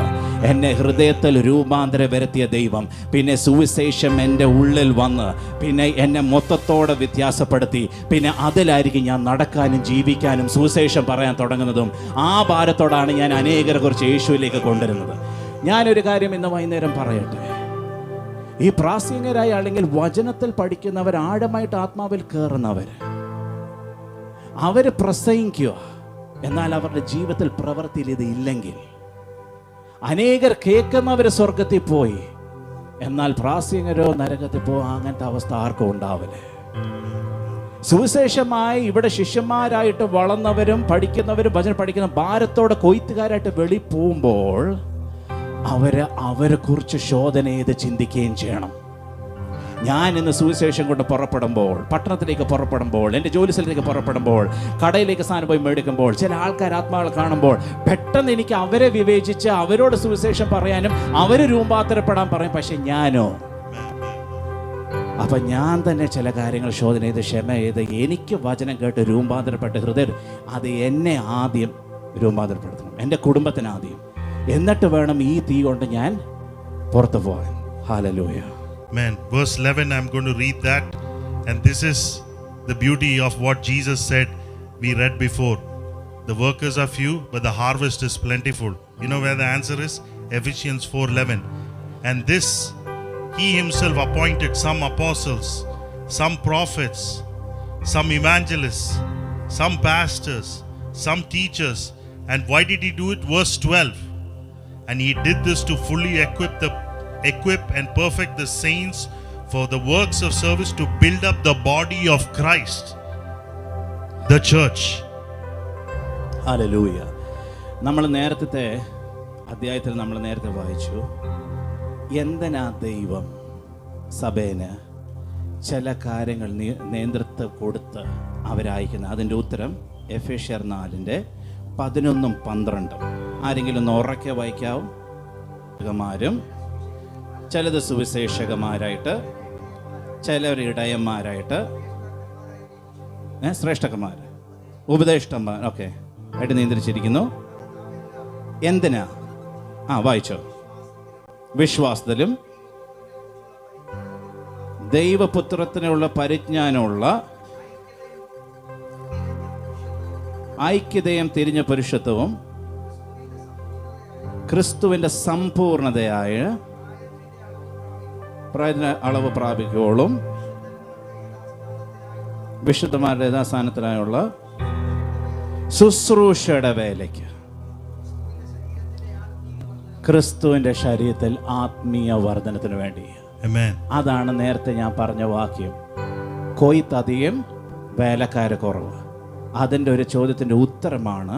എന്നെ ഹൃദയത്തിൽ രൂപാന്തരം വരുത്തിയ ദൈവം പിന്നെ സുവിശേഷം എൻ്റെ ഉള്ളിൽ വന്ന് പിന്നെ എന്നെ മൊത്തത്തോടെ വ്യത്യാസപ്പെടുത്തി. പിന്നെ അതിലായിരിക്കും ഞാൻ നടക്കാനും ജീവിക്കാനും സുവിശേഷം പറയാൻ തുടങ്ങുന്നതും. ആ ഭാരത്തോടാണ് ഞാൻ അനേകരെ കുറിച്ച് യേശുവിലേക്ക് കൊണ്ടുവരുന്നത്. ഞാനൊരു കാര്യം ഇന്ന് വൈകുന്നേരം പറയട്ടെ. ഈ പ്രാസംഗികരായ അല്ലെങ്കിൽ വചനത്തിൽ പഠിക്കുന്നവർ, ആഴമായിട്ട് ആത്മാവിൽ കയറുന്നവർ, അവർ പ്രസംഗിക്കുക, എന്നാൽ അവരുടെ ജീവിതത്തിൽ പ്രവൃത്തിയിൽ ഇത് ഇല്ലെങ്കിൽ, അനേകർ കേൾക്കുന്നവർ സ്വർഗത്തിൽ പോയി, എന്നാൽ പ്രാസംഗികരോ നരകത്തിൽ പോയി, അങ്ങനത്തെ അവസ്ഥ ആർക്കും ഉണ്ടാവില്ലേ. സുവിശേഷമായി ഇവിടെ ശിഷ്യന്മാരായിട്ട് വളർന്നവരും പഠിക്കുന്നവരും വചനം പഠിക്കുന്ന ഭാരത്തോടെ കൊയ്ത്തുകാരായിട്ട് വെളി പോകുമ്പോൾ അവരെ കുറിച്ച് ശോധന ചെയ്ത് ചിന്തിക്കുകയും ചെയ്യണം. ഞാൻ ഇന്ന് സുവിശേഷം കൊണ്ട് പുറപ്പെടുമ്പോൾ, പട്ടണത്തിലേക്ക് പുറപ്പെടുമ്പോൾ, എൻ്റെ ജോലി സ്ഥലത്തേക്ക് പുറപ്പെടുമ്പോൾ, കടയിലേക്ക് സാധനം പോയി മേടിക്കുമ്പോൾ, ചില ആൾക്കാർ ആത്മാക്കൾ കാണുമ്പോൾ പെട്ടെന്ന് എനിക്ക് അവരെ വിവേചിച്ച് അവരോട് സുവിശേഷം പറയാനും അവർ രൂപാന്തരപ്പെടാൻ പറയും. പക്ഷെ ഞാനോ? അപ്പം ഞാൻ തന്നെ ചില കാര്യങ്ങൾ ശോധന ചെയ്ത് ക്ഷമ ചെയ്ത് എനിക്ക് വചനം കേട്ട് രൂപാന്തരപ്പെട്ട് ഹൃദയം, അത് എന്നെ ആദ്യം രൂപാന്തരപ്പെടുത്തണം, എൻ്റെ കുടുംബത്തിന് ആദ്യം, എന്നിട്ട് വേണം ഈ തീ കൊണ്ട് ഞാൻ പുറത്തു പോകാൻ. Hallelujah. Amen. Verse 11, I'm going to read that. And this is the beauty of what Jesus said we read before. The workers are few, but the harvest is plentiful. You know where the answer is? Ephesians 4:11. And this, he himself appointed some apostles, some prophets, some evangelists, some pastors, some teachers. And why did he do it? Verse 12. And he did this to fully equip and perfect the saints for the works of service, to build up the body of Christ, the church. Hallelujah. നമ്മൾ നേരത്തെ അധ്യായത്തിൽ നമ്മൾ നേരത്തെ വായിച്ചു, എന്തിനാ ദൈവം സഭേന് ചില കാര്യങ്ങൾ നേതൃത്വം കൊടുത്ത് അവരയക്കുന്നത്? അതിൻ്റെ ഉത്തരം എഫേസ്യർ 4:11-12. ആരെങ്കിലും ഒന്ന് ഉറക്കെ വായിക്കാവും? ും ചിലത് സുവിശേഷകന്മാരായിട്ട്, ചിലർ ഇടയന്മാരായിട്ട്, ശ്രേഷ്ഠകന്മാർ, ഉപദേഷ്ടന്മാർ ഒക്കെ ആയിട്ട് നിയന്ത്രിച്ചിരിക്കുന്നു. എന്തിനാ? വായിച്ചോ. വിശ്വാസത്തിലും ദൈവപുത്രത്തിനുള്ള പരിജ്ഞാനമുള്ള ഐക്യതയും തിരിഞ്ഞ പുരുഷത്വവും ക്രിസ്തുവിൻ്റെ സമ്പൂർണതയായ അളവ് പ്രാപിക്കുവോളും വിശുദ്ധന്മാരുടെ യഥാസ്ഥാനത്തിനായുള്ള ശുശ്രൂഷയുടെ വേലയ്ക്ക്, ക്രിസ്തുവിൻ്റെ ശരീരത്തിൽ ആത്മീയ വർധനത്തിന് വേണ്ടി. Amen. അതാണ് നേരത്തെ ഞാൻ പറഞ്ഞ വാക്യം, കൊയ്ത്തധികം വേലക്കാര് കുറവ്. അതിൻ്റെ ഒരു ചോദ്യത്തിൻ്റെ ഉത്തരമാണ്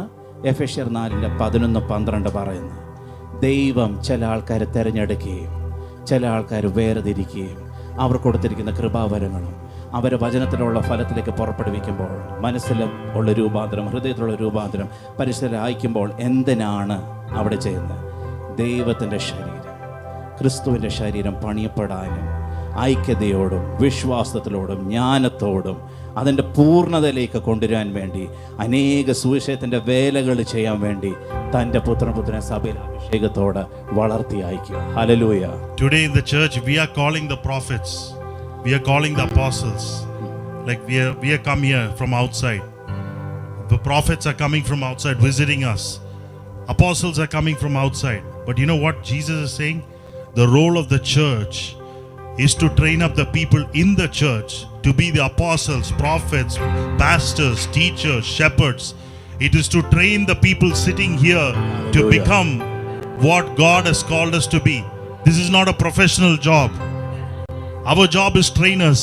എഫെസ്യർ 4:11-12 പറയുന്നത്. ദൈവം ചില ആൾക്കാരെ തിരഞ്ഞെടുക്കുകയും ചില ആൾക്കാർ വേർതിരിക്കുകയും അവർ കൊടുത്തിരിക്കുന്ന കൃപാവരങ്ങളും അവർ വചനത്തിലുള്ള ഫലത്തിലേക്ക് പുറപ്പെടുവിക്കുമ്പോൾ, മനസ്സിലും ഉള്ള രൂപാന്തരം, ഹൃദയത്തിലുള്ള രൂപാന്തരം പരിസരം അയക്കുമ്പോൾ എന്തിനാണ് അവിടെ ചെയ്യുന്നത്? ദൈവത്തിൻ്റെ ശരീരം, ക്രിസ്തുവിൻ്റെ ശരീരം പണിയപ്പെടാനും ഐക്യതയോടും വിശ്വാസത്തിലോടും ജ്ഞാനത്തോടും അതിൻ്റെ പൂർണ്ണതയിലേക്ക് കൊണ്ടുവരാൻ വേണ്ടി, അനേക സുവിശേഷത്തിൻ്റെ വേലകൾ ചെയ്യാൻ വേണ്ടി തൻ്റെ പുത്രനെ സഭയിൽ അഭിഷേകത്തോടെ വളർത്തി അയക്കുക. Hallelujah. Today in the church we are calling the prophets, we are calling the apostles, like we are come here from outside. The prophets are coming from outside visiting us. Apostles are coming from outside. But you know what Jesus is saying? The role of the church is to train up the people in the church to be the apostles, prophets, pastors, teachers, shepherds. It is to train the people sitting here to become what God has called us to be. This is not a professional job. Our job is trainers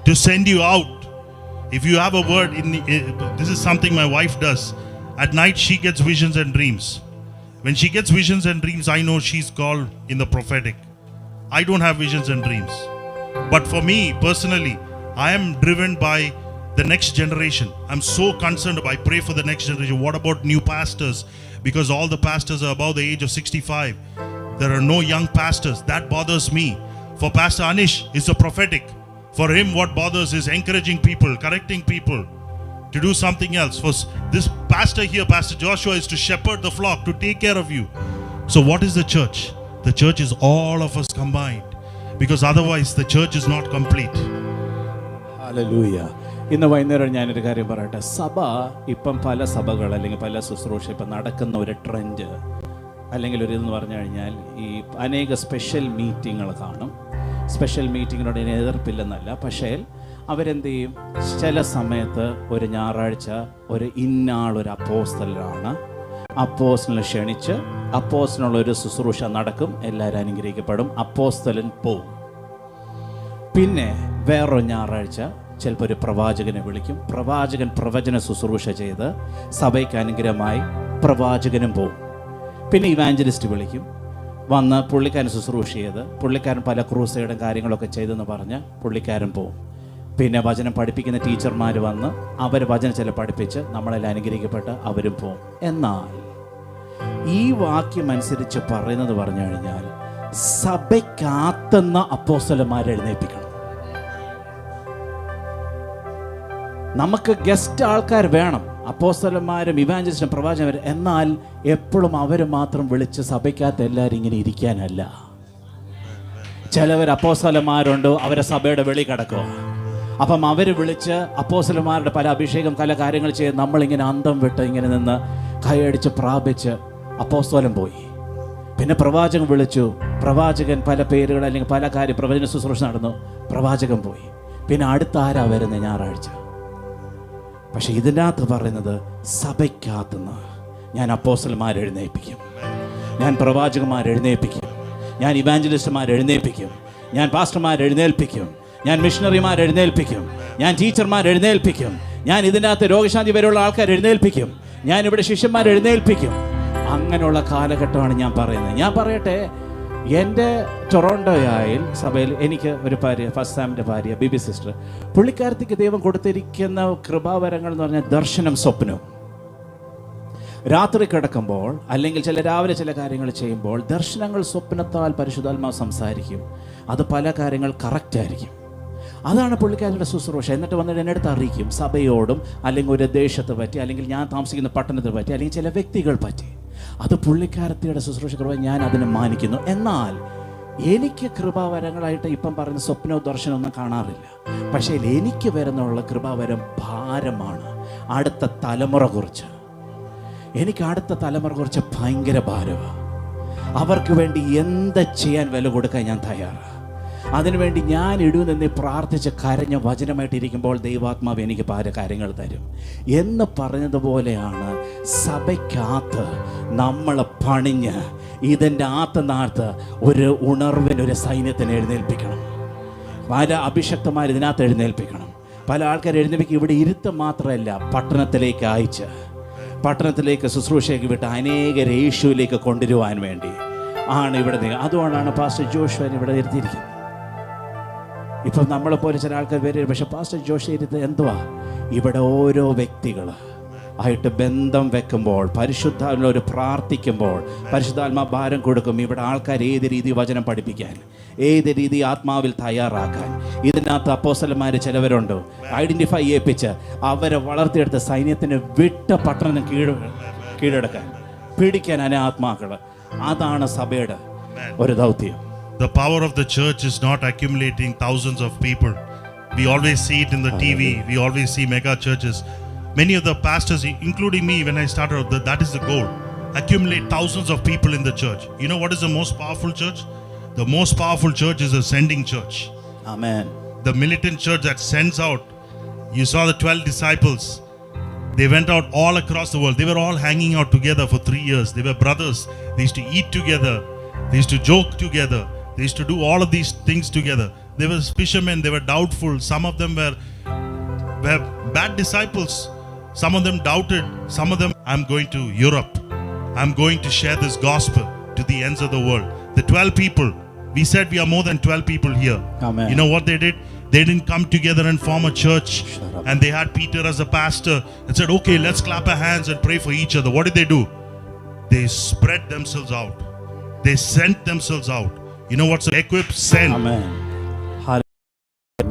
to send you out. If you have a word this is something my wife does. At night she gets visions and dreams. When she gets visions and dreams, I know she's called in the prophetic. I don't have visions and dreams. But for me personally, I am driven by the next generation. I'm so concerned. I pray for the next generation. What about new pastors? Because all the pastors are above the age of 65. There are no young pastors. That bothers me. For Pastor Anish, it's a prophetic. For him, what bothers is encouraging people, correcting people to do something else. For this pastor here, Pastor Joshua, is to shepherd the flock, to take care of you. So what is the church? The church is all of us combined. Because otherwise the church is not complete. Hallelujah. ഇന്ന് വൈകുന്നേരം ഞാനൊരു കാര്യം പറയട്ടെ. സഭ ഇപ്പം പല സഭകൾ അല്ലെങ്കിൽ പല ശുശ്രൂഷ ഇപ്പം നടക്കുന്ന ഒരു ട്രെൻഡ് അല്ലെങ്കിൽ ഒരു ഇതെന്ന് പറഞ്ഞു കഴിഞ്ഞാൽ, ഈ അനേക സ്പെഷ്യൽ മീറ്റിങ്ങുകൾ കാണും. സ്പെഷ്യൽ മീറ്റിങ്ങിനോട് ഇനി എതിർപ്പില്ലെന്നല്ല, പക്ഷേ അവരെന്ത് ചെയ്യും? ചില സമയത്ത് ഒരു ഞായറാഴ്ച ഒരു ഇന്നാളൊരു അപ്പോസ്തലനാണ്, അപ്പോസ്തലനെ ക്ഷണിച്ച് അപ്പോസ്തലനുള്ളൊരു ശുശ്രൂഷ നടക്കും, എല്ലാവരും അനുഗ്രഹിക്കപ്പെടും, അപ്പോസ്തലൻ പോവും. പിന്നെ വേറൊരു ഞായറാഴ്ച ചിലപ്പോൾ ഒരു പ്രവാചകനെ വിളിക്കും, പ്രവാചകൻ പ്രവചന ശുശ്രൂഷ ചെയ്ത് സഭയ്ക്ക് അനുഗ്രഹമായി പ്രവാചകനും പോവും. പിന്നെ ഇവാഞ്ചലിസ്റ്റ് വിളിക്കും, വന്ന് പുള്ളിക്കാരൻ ശുശ്രൂഷ ചെയ്ത് പുള്ളിക്കാരൻ പല ക്രൂസൈഡും കാര്യങ്ങളൊക്കെ ചെയ്തെന്ന് പറഞ്ഞ് പുള്ളിക്കാരൻ പോവും. പിന്നെ വചനം പഠിപ്പിക്കുന്ന ടീച്ചർമാർ വന്ന് അവർ വചനം ചില പഠിപ്പിച്ച് നമ്മളെല്ലാം അനുഗ്രഹിക്കപ്പെട്ട് അവരും പോവും. എന്നാൽ ഈ വാക്യം അനുസരിച്ച് പറയുന്നത് പറഞ്ഞു കഴിഞ്ഞാൽ, സഭയ്ക്കകത്തുന്ന അപ്പോസ്തലന്മാരെ എഴുന്നേൽപ്പിക്കണം. നമുക്ക് ഗസ്റ്റ് ആൾക്കാർ വേണം, അപ്പോസ്തലന്മാരും ഇവാഞ്ചലിസ്റ്റും പ്രവാചകരും. എന്നാൽ എപ്പോഴും അവർ മാത്രം വിളിച്ച് സഭയ്ക്കകത്ത് എല്ലാവരും ഇങ്ങനെ ഇരിക്കാനല്ല. ചിലവർ അപ്പോസ്തലന്മാരുണ്ട്, അവരെ സഭയുടെ വെളി കിടക്കുക. അപ്പം അവർ വിളിച്ച് അപ്പോസ്തലന്മാരുടെ പല അഭിഷേകം പല കാര്യങ്ങൾ ചെയ്ത് നമ്മളിങ്ങനെ അന്തം വിട്ട് ഇങ്ങനെ നിന്ന് കൈയടിച്ച് പ്രാപിച്ച് അപ്പോസ്തലൻ പോയി. പിന്നെ പ്രവാചകൻ വിളിച്ചു, പ്രവാചകൻ പല പേരുകൾ അല്ലെങ്കിൽ പല കാര്യം പ്രവചന ശുശ്രൂഷ നടന്നു, പ്രവാചകൻ പോയി. പിന്നെ അടുത്ത ആരാ വരുന്നത്? ഞായറാഴ്ച. പക്ഷെ ഇതിനകത്ത് പറയുന്നത്, സഭയ്ക്കകത്തുനിന്ന് ഞാൻ അപ്പോസ്തലന്മാരെ എഴുന്നേൽപ്പിക്കും, ഞാൻ പ്രവാചകന്മാരെ എഴുന്നേൽപ്പിക്കും, ഞാൻ ഇവാഞ്ചലിസ്റ്റുമാരെ എഴുന്നേൽപ്പിക്കും, ഞാൻ പാസ്റ്റർമാരെ എഴുന്നേൽപ്പിക്കും, ഞാൻ മിഷണറിമാരെ എഴുന്നേൽപ്പിക്കും, ഞാൻ ടീച്ചർമാരെ എഴുന്നേൽപ്പിക്കും, ഞാൻ ഇതിനകത്ത് രോഗശാന്തി വരെയുള്ള ആൾക്കാർ എഴുന്നേൽപ്പിക്കും, ഞാൻ ഇവിടെ ശിഷ്യന്മാരെ എഴുന്നേൽപ്പിക്കും. അങ്ങനെയുള്ള കാലഘട്ടമാണ് ഞാൻ പറയുന്നത്. ഞാൻ പറയട്ടെ, എൻ്റെ ടൊറോണ്ടോയിൽ സഭയിൽ എനിക്ക് ഒരു ഭാര്യ, ഫസ്റ്റ് സാമിൻ്റെ ഭാര്യ ബിബി സിസ്റ്റർ, പുള്ളിക്കാരത്തേക്ക് ദൈവം കൊടുത്തിരിക്കുന്ന കൃപാവരങ്ങൾ എന്ന് പറഞ്ഞാൽ ദർശനം, സ്വപ്നം. രാത്രി കിടക്കുമ്പോൾ അല്ലെങ്കിൽ രാവിലെ ചില കാര്യങ്ങൾ ചെയ്യുമ്പോൾ ദർശനങ്ങൾ, സ്വപ്നത്താൽ പരിശുദ്ധാത്മാവ് സംസാരിക്കും. അത് പല കാര്യങ്ങൾ കറക്റ്റായിരിക്കും. അതാണ് പുള്ളിക്കാരുടെ ശുശ്രൂഷ. എന്നിട്ട് വന്നിട്ട് എൻ്റെ അടുത്ത് അറിയിക്കും, സഭയോടും അല്ലെങ്കിൽ ഒരു ദേശത്തെ പറ്റി, അല്ലെങ്കിൽ ഞാൻ താമസിക്കുന്ന പട്ടണത്തെ പറ്റി, അല്ലെങ്കിൽ ചില വ്യക്തികൾ പറ്റി. അത് പുള്ളിക്കാരത്തിയുടെ ശുശ്രൂഷ കൃപ, ഞാൻ അതിനെ മാനിക്കുന്നു. എന്നാൽ എനിക്ക് കൃപാവരങ്ങളായിട്ട് ഇപ്പം പറയുന്ന സ്വപ്നവും ദർശനമൊന്നും കാണാറില്ല. പക്ഷേ എനിക്ക് വരുന്നുള്ള കൃപാവരം ഭാരമാണ്. അടുത്ത തലമുറ കുറിച്ച് എനിക്ക് അടുത്ത തലമുറ കുറിച്ച് ഭയങ്കര ഭാരമാണ്. അവർക്ക് വേണ്ടി എന്ത് ചെയ്യാൻ വില കൊടുക്കാൻ ഞാൻ തയ്യാറാണ്. അതിനുവേണ്ടി ഞാൻ ഇടുമെന്ന് പ്രാർത്ഥിച്ച് കരഞ്ഞ വചനമായിട്ടിരിക്കുമ്പോൾ ദൈവാത്മാവ് എനിക്ക് പല കാര്യങ്ങൾ തരും എന്ന് പറഞ്ഞതുപോലെയാണ് സഭയ്ക്കകത്ത് നമ്മൾ പണിഞ്ഞ് ഇതിൻ്റെ ആത്തനാർത്ത് ഒരു ഉണർവിനൊരു സൈന്യത്തിന് എഴുന്നേൽപ്പിക്കണം. പല അഭിഷക്തന്മാർ ഇതിനകത്ത് എഴുന്നേൽപ്പിക്കണം. പല ആൾക്കാർ എഴുന്നേൽപ്പിക്കുക. ഇവിടെ ഇരുത്തം മാത്രമല്ല, പട്ടണത്തിലേക്ക് അയച്ച് പട്ടണത്തിലേക്ക് ശുശ്രൂഷയ്ക്ക് വിട്ട് അനേകരെ യേശുവിലേക്ക് കൊണ്ടുവരുവാൻ വേണ്ടി ആണ് ഇവിടെ. അതുകൊണ്ടാണ് പാസ്റ്റർ ജോഷുവിനെ ഇവിടെ ഇരുത്തിയിരിക്കുന്നത്. ഇപ്പം നമ്മളെപ്പോലെ ചില ആൾക്കാർ വരും, പക്ഷെ പാസ്റ്റർ ജോഷി ഇരുത്ത് എന്തുവാ, ഇവിടെ ഓരോ വ്യക്തികൾ ആയിട്ട് ബന്ധം വെക്കുമ്പോൾ, പരിശുദ്ധാത്മാവിനോട് പ്രാർത്ഥിക്കുമ്പോൾ പരിശുദ്ധാത്മാ ഭാരം കൊടുക്കും. ഇവിടെ ആൾക്കാർ ഏത് രീതി വചനം പഠിപ്പിക്കാൻ, ഏത് രീതി ആത്മാവിൽ തയ്യാറാക്കാൻ. ഇതിനകത്ത് അപ്പോസ്തലന്മാർ ചിലവരുണ്ട്, ഐഡൻറ്റിഫൈ ചെയ്യിപ്പിച്ച് അവരെ വളർത്തിയെടുത്ത് സൈന്യത്തിന് വിട്ട പട്ടണം കീഴടക്കാൻ പിടിക്കാൻ ആത്മാക്കൾ. അതാണ് സഭയുടെ ഒരു ദൗത്യം. The power of the church is not accumulating thousands of people. We always see it in the TV. We always see mega churches. Many of the pastors, including me when I started out, that is the goal. Accumulate thousands of people in the church. You know what is the most powerful church? The most powerful church is a sending church. Amen. The militant church that sends out. You saw the 12 disciples. They went out all across the world. They were all hanging out together for 3 years. They were brothers. They used to eat together. They used to joke together. They used to do all of these things together. They were fishermen. They were doubtful. Some of them were bad disciples. Some of them doubted. Some of them, I'm going to Europe. I'm going to share this gospel to the ends of the world. The 12 people, we said we are more than 12 people here. Amen. You know what they did? They didn't come together and form a church. And they had Peter as a pastor and said, okay, let's clap our hands and pray for each other. What did they do? They spread themselves out. They sent themselves out. You know what's equip? Send. Amen.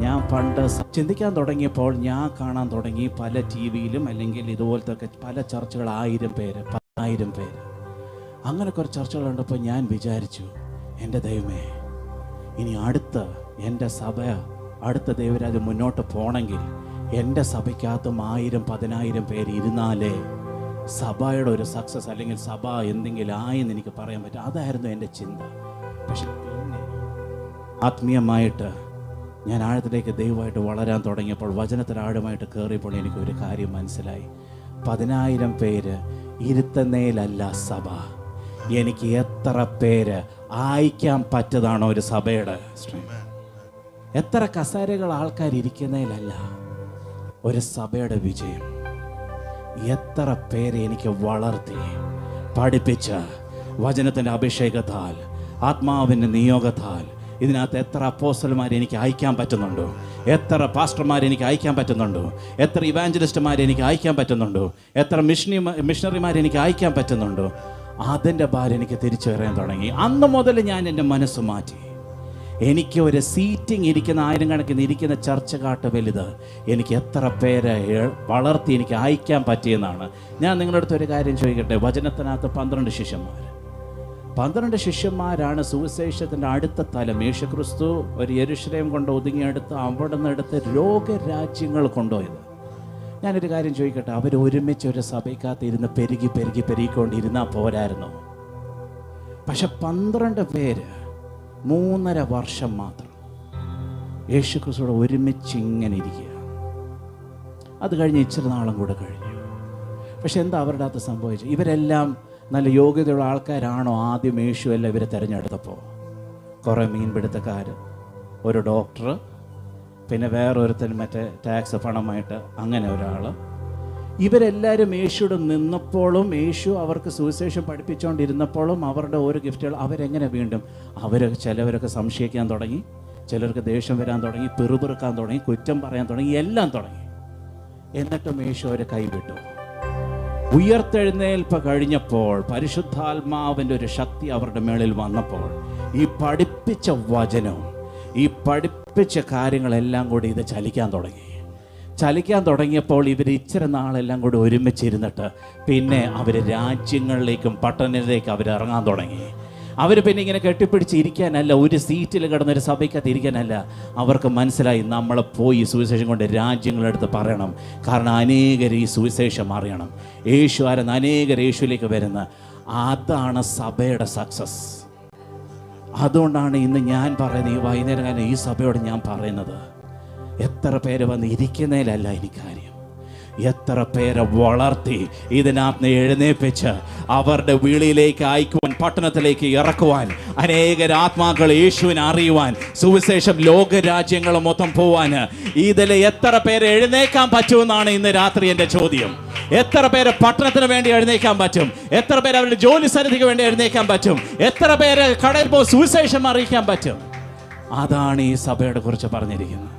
ഞാൻ പണ്ട് ചിന്തിക്കാൻ തുടങ്ങിയപ്പോൾ ഞാൻ കാണാൻ തുടങ്ങി പല T വിയിലും അല്ലെങ്കിൽ ഇതുപോലത്തെ പല ചർച്ചകൾ 1000 പേര് 10,000 പേര് അങ്ങനെ കുറച്ച് ചർച്ചകൾ കണ്ടപ്പോൾ ഞാൻ വിചാരിച്ചു, എൻ്റെ ദൈവമേ, ഇനി എൻ്റെ സഭ അടുത്ത ദൈവരാജ്യം മുന്നോട്ട് പോകണമെങ്കിൽ എൻ്റെ സഭയ്ക്കകത്തും 1000-10,000 പേര് ഇരുന്നാലേ സഭയുടെ ഒരു സക്സസ് അല്ലെങ്കിൽ സഭ എന്തെങ്കിലും ആയെന്ന് എനിക്ക് പറയാൻ പറ്റും. അതായിരുന്നു എൻ്റെ ചിന്ത. പക്ഷെ പിന്നെ ആത്മീയമായിട്ട് ഞാൻ ആഴത്തിലേക്ക് ദൈവമായിട്ട് വളരാൻ തുടങ്ങിയപ്പോൾ, വചനത്തിൽ ആഴമായിട്ട് കയറിയപ്പോൾ എനിക്കൊരു കാര്യം മനസ്സിലായി. 10,000 പേര് ഇരുത്തുന്നതിലല്ല സഭ, എനിക്ക് എത്ര പേര് അയക്കാൻ പറ്റതാണോ ഒരു സഭയുടെ സ്ട്രെങ്ത്. എത്ര കസേരകൾ ആൾക്കാർ ഇരിക്കുന്നതിലല്ല ഒരു സഭയുടെ വിജയം. എത്ര പേരെ എനിക്ക് വളർത്തി പഠിപ്പിച്ച് വചനത്തിൻ്റെ അഭിഷേകത്താൽ ആത്മാവിൻ്റെ നിയോഗത്താൽ ഇതിനകത്ത് എത്ര അപ്പോസ്തലന്മാരെ എനിക്ക് അയക്കാൻ പറ്റുന്നുണ്ടോ, എത്ര പാസ്റ്റർമാരെ എനിക്ക് അയക്കാൻ പറ്റുന്നുണ്ടോ, എത്ര ഇവാഞ്ചലിസ്റ്റുമാരെ എനിക്ക് അയക്കാൻ പറ്റുന്നുണ്ടോ, എത്ര മിഷണറിമാരെ എനിക്ക് അയക്കാൻ പറ്റുന്നുണ്ടോ, അതിൻ്റെ ഭാരം എനിക്ക് തിരിച്ചറിയാൻ തുടങ്ങി. അന്ന് മുതൽ ഞാൻ എൻ്റെ മനസ്സ് മാറ്റി. എനിക്ക് ഒരു സീറ്റിംഗ് ഇരിക്കുന്ന 1000 കണക്കിന് ഇരിക്കുന്ന ചർച്ച കാട്ട് വലുത് എനിക്ക് എത്ര പേരെ വളർത്തി എനിക്ക് അയക്കാൻ പറ്റിയെന്നാണ്. ഞാൻ നിങ്ങളുടെ അടുത്ത് ഒരു കാര്യം ചോദിക്കട്ടെ. വചനത്തിനകത്ത് 12 ശിഷ്യന്മാർ, 12 ശിഷ്യന്മാരാണ് സുവിശേഷത്തിൻ്റെ അടുത്ത തലം. യേശുക്രിസ്തു ഒരു യെരൂശലേം കൊണ്ട് ഒതുങ്ങിയെടുത്ത് അവിടെ നിന്ന് എടുത്ത് ലോകരാജ്യങ്ങൾ കൊണ്ടുപോയത്. ഞാനൊരു കാര്യം ചോദിക്കട്ടെ, അവർ ഒരുമിച്ച് ഒരു സഭയ്ക്കകത്ത് ഇരുന്ന് പെരുകിക്കൊണ്ടിരുന്നാൽ പോരായിരുന്നു. പക്ഷെ 12 പേര് 3.5 വർഷം മാത്രം യേശുക്രിസ്തുവിടെ ഒരുമിച്ച് ഇങ്ങനെ ഇരിക്കുക. അത് കഴിഞ്ഞ് ഇച്ചിരി നാളും കൂടെ കഴിഞ്ഞു. പക്ഷെ എന്താ അവരുടെ അകത്ത് സംഭവിച്ചത്? ഇവരെല്ലാം നല്ല യോഗ്യതയുള്ള ആൾക്കാരാണോ ആദ്യം യേശുവല്ല ഇവരെ തിരഞ്ഞെടുത്തപ്പോൾ? കുറേ മീൻപിടുത്തക്കാർ, ഒരു ഡോക്ടർ, പിന്നെ വേറൊരുത്തൻ മറ്റേ ടാക്സ് പണമായിട്ട് അങ്ങനെ ഒരാൾ. ഇവരെല്ലാവരും യേശുവിടെ നിന്നപ്പോഴും യേശു അവർക്ക് സുവിശേഷം പഠിപ്പിച്ചുകൊണ്ടിരുന്നപ്പോഴും അവരുടെ ഓരോ ഗിഫ്റ്റുകൾ അവരെങ്ങനെ വീണ്ടും ചിലവരൊക്കെ സംശയിക്കാൻ തുടങ്ങി, ചിലർക്ക് ദേഷ്യം വരാൻ തുടങ്ങി, പിറുപിറുക്കാൻ തുടങ്ങി, കുറ്റം പറയാൻ തുടങ്ങി, എല്ലാം തുടങ്ങി. എന്നിട്ടും യേശു അവരെ കൈവിട്ടു. ഉയർത്തെഴുന്നേൽപ്പ് കഴിഞ്ഞപ്പോൾ പരിശുദ്ധാത്മാവിൻ്റെ ഒരു ശക്തി അവരുടെ മേളിൽ വന്നപ്പോൾ ഈ പഠിപ്പിച്ച വചനവും ഈ പഠിപ്പിച്ച കാര്യങ്ങളെല്ലാം കൂടി ഇത് ചലിക്കാൻ തുടങ്ങിയപ്പോൾ ഇവർ ഇച്ചിരി നാളെല്ലാം കൂടി ഒരുമിച്ചിരുന്നിട്ട് പിന്നെ അവർ രാജ്യങ്ങളിലേക്കും പട്ടണത്തിലേക്കും അവർ ഇറങ്ങാൻ തുടങ്ങി. അവർ പിന്നെ ഇങ്ങനെ കെട്ടിപ്പിടിച്ച് ഇരിക്കാനല്ല, ഒരു സീറ്റിൽ കിടന്നൊരു സഭയ്ക്കകത്ത് ഇരിക്കാനല്ല. അവർക്ക് മനസ്സിലായി, നമ്മൾ പോയി സുവിശേഷം കൊണ്ട് രാജ്യങ്ങളെടുത്ത് പറയണം. കാരണം അനേകർ ഈ സുവിശേഷം അറിയണം. യേശു ആരെന്ന് അനേകർ യേശുവിലേക്ക് വരുന്ന, അതാണ് സഭയുടെ സക്സസ്. അതുകൊണ്ടാണ് ഇന്ന് ഞാൻ പറയുന്നത്, ഈ വൈകുന്നേരം കാലം ഈ സഭയോട് ഞാൻ പറയുന്നത്, എത്ര പേര് വന്ന് ഇരിക്കുന്നതിലല്ല എനിക്ക് കാര്യം, എത്ര പേരെ വളർത്തി ഇതിനകത്ത് എഴുന്നേൽപ്പിച്ച് അവരുടെ വിളിയിലേക്ക് അയക്കുവാൻ, പട്ടണത്തിലേക്ക് ഇറക്കുവാൻ, അനേക ആത്മാക്കൾ യേശുവിനെ അറിയുവാൻ, സുവിശേഷം ലോകരാജ്യങ്ങൾ മൊത്തം പോവാൻ ഇതിൽ എത്ര പേര് എഴുന്നേക്കാൻ പറ്റുമെന്നാണ് ഇന്ന് രാത്രി എൻ്റെ ചോദ്യം. എത്ര പേര് പട്ടണത്തിന് വേണ്ടി എഴുന്നേക്കാൻ പറ്റും? എത്ര പേര് അവരുടെ ജോലി സ്ഥലത്തേക്ക് വേണ്ടി എഴുന്നേക്കാൻ പറ്റും? എത്ര പേര് കടയിൽ പോയി സുവിശേഷം അറിയിക്കാൻ പറ്റും? അതാണ് ഈ സഭയുടെ കുറിച്ച് പറഞ്ഞിരിക്കുന്നത്.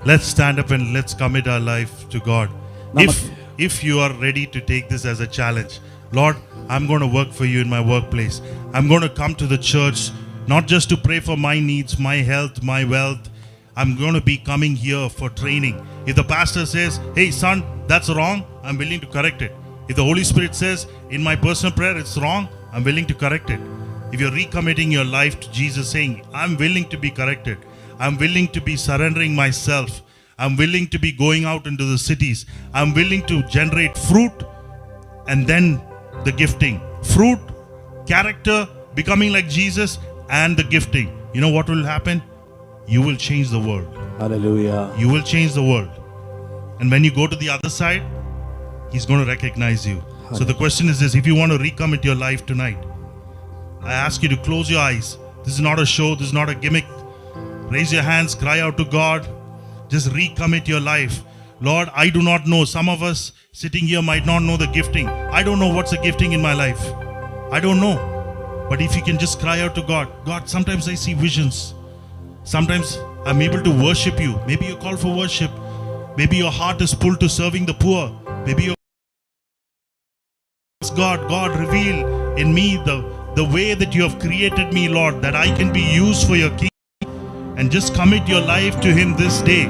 Let's stand up and let's commit our life to God. If you are ready to take this as a challenge, Lord, I'm going to work for you in my workplace. I'm going to come to the church not just to pray for my needs, my health, my wealth. I'm going to be coming here for training. If the pastor says, hey son, that's wrong, I'm willing to correct it. If the Holy Spirit says in my personal prayer it's wrong, I'm willing to correct it. If you're recommitting your life to Jesus, saying, I'm willing to be corrected, I'm willing to be surrendering myself, I'm willing to be going out into the cities, I'm willing to generate fruit, and then the gifting. Fruit, character, becoming like Jesus, and the gifting. You know what will happen? You will change the world. Hallelujah. You will change the world. And when you go to the other side, He's going to recognize you. So the question is this: if you want to recommit your life tonight, I ask you to close your eyes. This is not a show, this is not a gimmick. Raise your hands, cry out to God. Just recommit your life. Lord, I do not know. Some of us sitting here might not know the gifting. I don't know what's the gifting in my life. I don't know. But if you can just cry out to God, God, sometimes I see visions. Sometimes I'm able to worship you. Maybe you're called for worship. Maybe your heart is pulled to serving the poor. Maybe you're God, reveal in me the way that you have created me, Lord, that I can be used for your kingdom. And just commit your life to Him this day,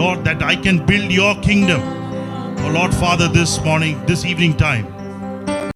Lord, that I can build your kingdom. Oh Lord Father, this morning, this evening time,